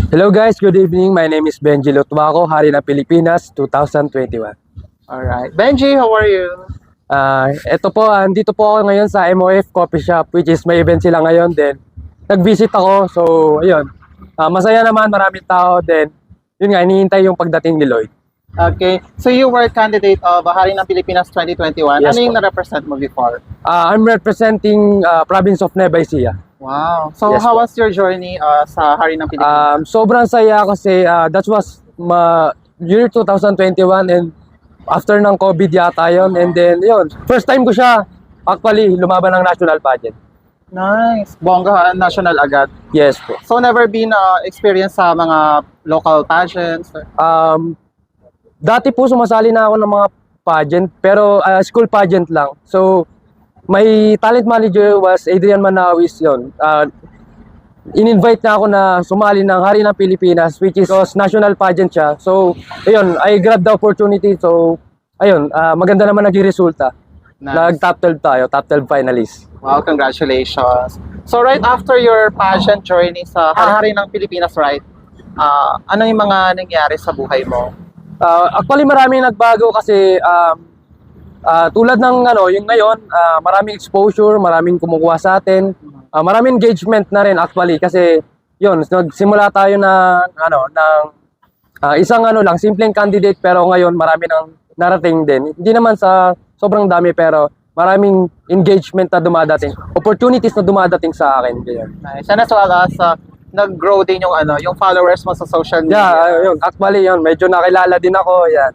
Hello guys, good evening. My name is Benji Lotwaco, Hari ng Pilipinas 2021. Alright. Benji, how are you? Ito po, andito po ako ngayon sa MOF Coffee Shop, which is may event sila ngayon. Then, nag-visit ako. So, ayun. Masaya naman, maraming tao. Then, yun nga, hinihintay yung pagdating ni Lloyd. Okay. So you were candidate of Hari ng Pilipinas 2021. Yes, Ano yung po. na-represent mo before? I'm representing province of Nueva Ecija. Wow. So Yes, how po. was your journey sa Hari ng Pilipinas? Sobrang saya kasi that was year 2021 and after ng COVID yata yun. And then, yun, first time ko siya actually lumaban ng national pageant. Nice. Bongga national agad. Yes po. So never been experience sa mga local pageants? Dati po sumasali na ako ng mga pageant pero school pageant lang. So my talent manager was Adrian Manawis yon. In-invite na ako na sumali ng Hari ng Pilipinas which is national pageant siya. So ayun, I grabbed the opportunity. So ayun, maganda naman naging resulta. Nice. Nag-top 12 tayo, top 12 finalist. Wow, congratulations. So right after your pageant journey sa Hari ng Pilipinas, right? Ano yung mga nangyari sa buhay mo? Actually maraming nagbago kasi tulad ng yung ngayon, maraming exposure, maraming kumukuha sa atin, maraming engagement na rin actually kasi yun, nagsimula tayo ng isang lang, simpleng candidate pero ngayon marami nang narating din. Hindi naman sa sobrang dami pero maraming engagement na dumadating, opportunities na dumadating sa akin. Ganyan. Nice. And as well as nag-grow din yung followers mo sa social media. Yeah, yun, actually yun, medyo nakilala din ako, yan.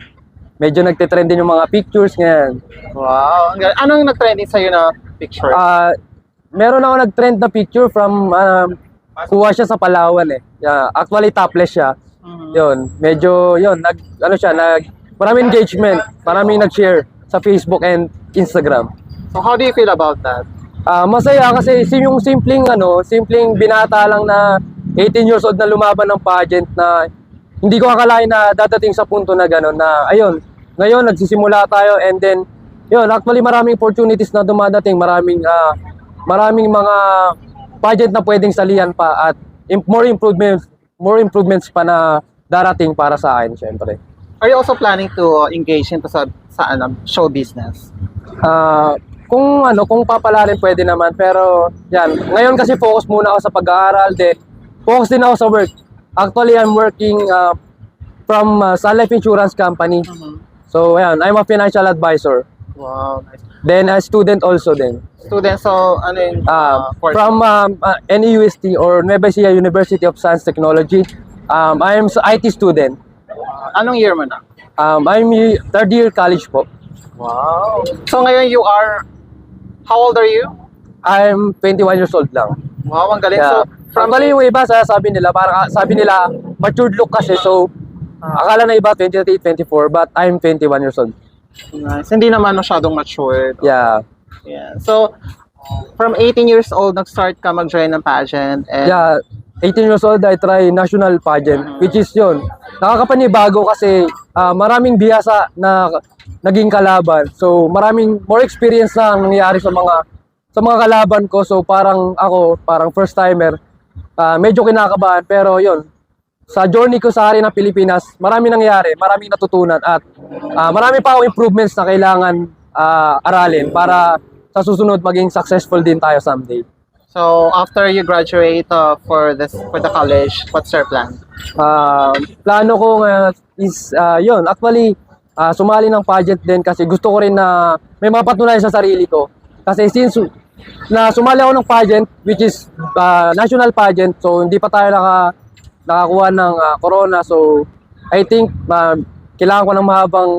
Medyo nagte-trend din yung mga pictures ngayon. Wow. Anong nag-trending sa'yo na picture? Meron ako nag-trend na picture from kuha siya sa Palawan eh. Yeah, actually topless siya. Yun, medyo yun, maraming engagement, maraming nag-share sa Facebook and Instagram. So how do you feel about that? Masaya kasi yung simpleng binata lang na 18 years old na lumaban ng pageant na hindi ko akalain na dadating sa punto na gano'n na ayun, ngayon nagsisimula tayo and then yun, actually maraming opportunities na dumadating, maraming mga pageant na pwedeng salihan pa at more improvements pa na darating para sa akin syempre. Are you also planning to engage into sa show business? Kung papalarin pwede naman pero yan, ngayon kasi focus muna ako sa pag-aaral then focus din ako sa work. Actually, I'm working from Sun Life Insurance Company. So, ayan, I'm a financial advisor. Wow, nice. Then, a student also din. Student, so ano yung course? From NEUST or Nueva Ecija University of Science Technology. I am IT student. Anong year mo na? I'm third year college po. Wow. So ngayon how old are you? I'm 21 years old lang. Wow, ang galing. Yeah. So, Actually, yung iba, sabi nila, matured look kasi. So, akala na iba 23, 24, but I'm 21 years old. nice. Hindi naman masyadong matured. Yeah. Yeah. So, from 18 years old, nag-start ka mag-join ng pageant. And Yeah, 18 years old, I try national pageant, which is yun. Nakakapanibago kasi maraming biyasa na naging kalaban. So, maraming more experience na ang nangyari sa mga kalaban ko. So, parang first timer, medyo kinakabahan. Pero yun, sa journey ko sa Hari ng Pilipinas, marami nangyari, maraming natutunan at marami pa akong improvements na kailangan aralin para sa susunod maging successful din tayo someday. so, after you graduate for the college, what's your plan? Plano ko is yun, actually sumali ng pageant din kasi gusto ko rin na may mapatunayan sa sarili ko. Kasi since na sumali ako ng pageant which is national pageant, so hindi pa tayo nakakuha ng corona, so I think kailangan ko ng mahabang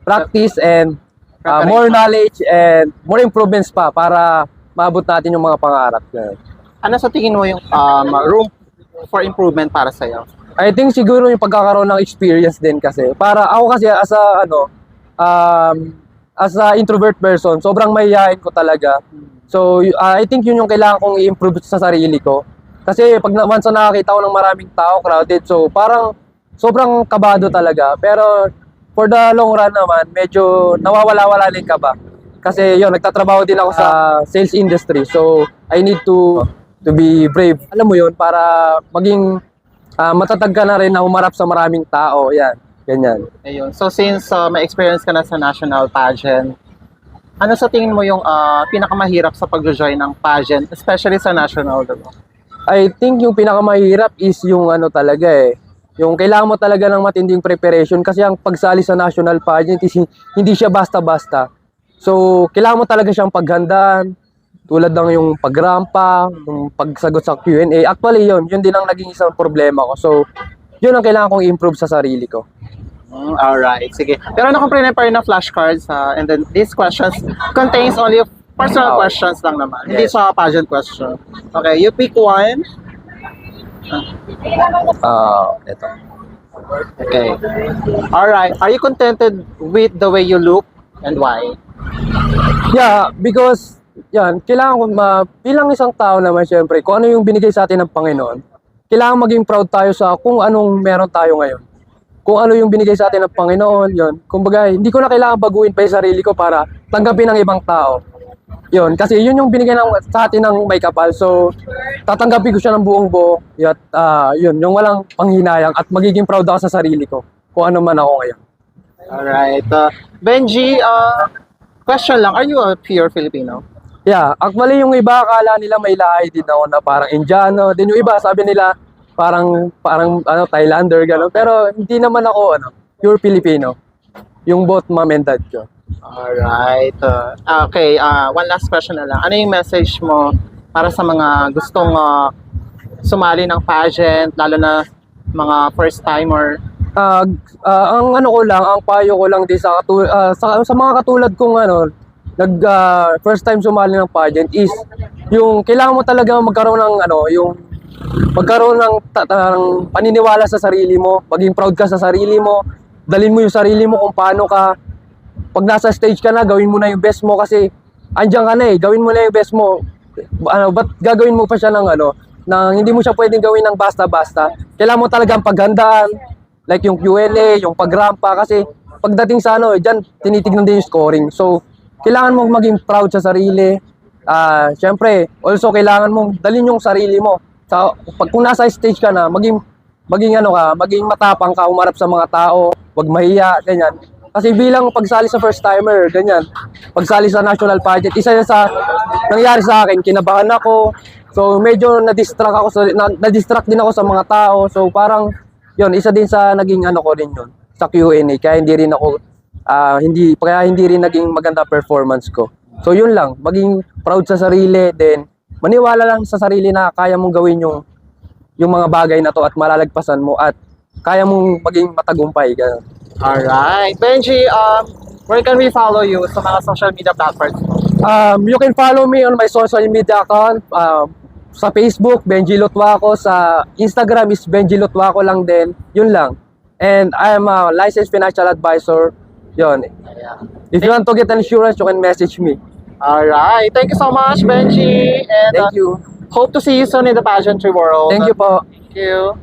practice and more knowledge and more improvements pa para maabot natin yung mga pangarap. Ano sa tingin mo yung room for improvement para sa'yo? I think siguro yung pagkakaroon ng experience din kasi. Para ako kasi as a introvert person, sobrang mahihain ko talaga. So I think yun yung kailangan kong i-improve sa sarili ko. Kasi pag once na nakakita ko ng maraming tao, crowded, so parang sobrang kabado talaga. Pero for the long run naman, medyo nawawala-wala din kaba. Kasi yun, nagtatrabaho din ako sa sales industry. So I need to be brave. Alam mo yun, para maging matatag ka na rin na humarap sa maraming tao. Yan, ganyan. Ayun. So since may experience ka na sa national pageant, ano sa tingin mo yung pinakamahirap sa pag-join ng pageant, especially sa national? Diba? I think yung pinakamahirap is yung ano talaga yung kailangan mo talaga ng matinding preparation kasi ang pagsali sa national pageant is hindi siya basta-basta. So, kailangan mo talaga siyang paghandaan tulad ng yung pagrampa, yung pagsagot sa Q&A. Actually, yun din ang naging isang problema ko. So, yun ang kailangan kong improve sa sarili ko. Alright, sige. Pero ano kung prepare na flashcards and then these questions contains only personal questions lang naman. Hindi Yes. sa pageant question. Okay, you pick one. Ito. Okay. Alright. Are you contented with the way you look and why? Yeah, because yan, kailangan ko bilang isang tao naman syempre, kung ano yung binigay sa atin ng Panginoon, kailangan maging proud tayo sa kung anong meron tayo ngayon. Kung ano yung binigay sa atin ng Panginoon, yun. Kumbaga, hindi ko na kailangan baguhin pa yung sarili ko para tanggapin ng ibang tao. Yun, kasi yun yung binigay sa atin ng may kapal. So, tatanggapin ko siya ng buong buo. At yun, yung walang panghinayang at magiging proud ako sa sarili ko kung ano man ako ngayon. Alright. Benji, question lang. Are you a pure Filipino? Yeah, actually yung iba akala nila may lahi din ako na parang Indiano. Din yung iba sabi nila parang ano Thailander gano'n. Pero hindi naman ako pure Filipino. Yung both mom and dad ko. Alright. Okay, one last question na lang. Ano yung message mo para sa mga gustong sumali ng pageant, lalo na mga first-timer? Ang ano ko lang, ang payo ko lang din sa mga katulad kong first time sumali ng pageant is yung kailangan mo talaga magkaroon ng magkaroon ng paniniwala sa sarili mo, maging proud ka sa sarili mo, dalhin mo yung sarili mo kung paano ka. Pag nasa stage ka na, gawin mo na yung best mo kasi andyan ka na gawin mo na yung best mo. Ba't gagawin mo pa siya ng hindi mo siya pwedeng gawin ng basta-basta. Kailangan mo talagang paghandaan, like yung Q&A, yung pagrampa kasi pagdating sa dyan, tinitignan din yung scoring. So, kailangan mong maging proud sa sarili. Siyempre, also kailangan mong dalhin yung sarili mo. Kung nasa stage ka na, maging matapang ka, umarap sa mga tao, wag mahiya, ganyan. Kasi bilang pagsali sa first timer, ganyan. Pagsali sa national pageant, isa yan sa nangyari sa akin, kinabahan ako. So medyo na-distract din ako sa mga tao. So parang yun, isa din sa naging ko rin yun sa Q&A. Kaya hindi rin naging maganda performance ko. So yun lang, maging proud sa sarili, then maniwala lang sa sarili na kaya mong gawin yung mga bagay na to at malalagpasan mo at kaya mong maging matagumpay. Ganun. Alright. Benji, where can we follow you sa mga social media platforms? You can follow me on my social media account. Sa Facebook, Benji Lutwaco. Sa Instagram is Benji Lutwaco lang din. Yun lang. And I am a licensed financial advisor. Yun. If you want to get an insurance, you can message me. Alright. Thank you so much, Benji. And Thank you. hope to see you soon in the pageantry world. Thank you po. Thank you.